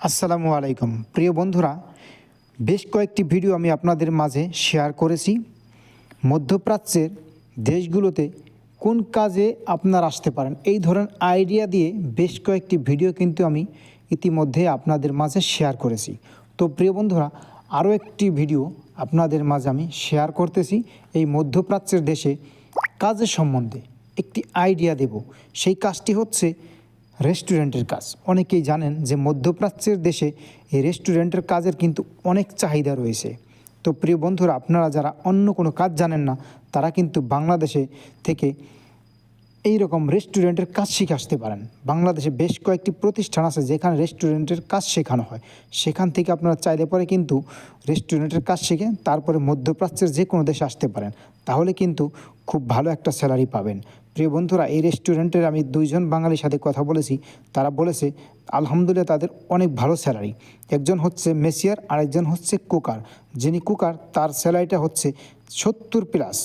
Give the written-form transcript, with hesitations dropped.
আসসালামু আলাইকুম প্রিয় বন্ধুরা, বেশ কয়েকটি ভিডিও আমি আপনাদের মাঝে শেয়ার করেছি। মধ্যপ্রাচ্যের দেশগুলোতে কোন কাজে আপনারা আসতে পারেন এই ধরনের আইডিয়া দিয়ে বেশ কয়েকটি ভিডিও কিন্তু আমি ইতিমধ্যে আপনাদের মাঝে শেয়ার করেছি। তো প্রিয় বন্ধুরা, আরও একটি ভিডিও আপনাদের মাঝে আমি শেয়ার করতেছি। এই মধ্যপ্রাচ্যের দেশে কাজের সম্বন্ধে একটি আইডিয়া দেব। সেই কাজটি হচ্ছে রেস্টুরেন্টের কাজ। অনেকেই জানেন যে মধ্যপ্রাচ্যের দেশে এই রেস্টুরেন্টের কাজের কিন্তু অনেক চাহিদা রয়েছে। তো প্রিয় বন্ধুরা, আপনারা যারা অন্য কোনো কাজ জানেন না তারা কিন্তু বাংলাদেশে থেকে এই রকম রেস্টুরেন্টের কাজ শিখে আসতে পারেন। বাংলাদেশে বেশ কয়েকটি প্রতিষ্ঠান আছে যেখানে রেস্টুরেন্টের কাজ শেখানো হয়। সেখান থেকে আপনারা চাইলে পরে কিন্তু রেস্টুরেন্টের কাজ শিখে তারপরে মধ্যপ্রাচ্যের যে কোনো দেশে আসতে পারেন, তাহলে কিন্তু খুব ভালো একটা স্যালারি পাবেন। প্রিয় বন্ধুরা, এই রেস্টুরেন্টের আমি দুইজন বাঙালির সাথে কথা বলেছি। তারা বলেছে আলহামদুলিল্লাহ তাদের অনেক ভালো স্যালারি। একজন হচ্ছে মেসিয়ার আর একজন হচ্ছে কুকার। যিনি কুকার তার স্যালারিটা হচ্ছে 70+।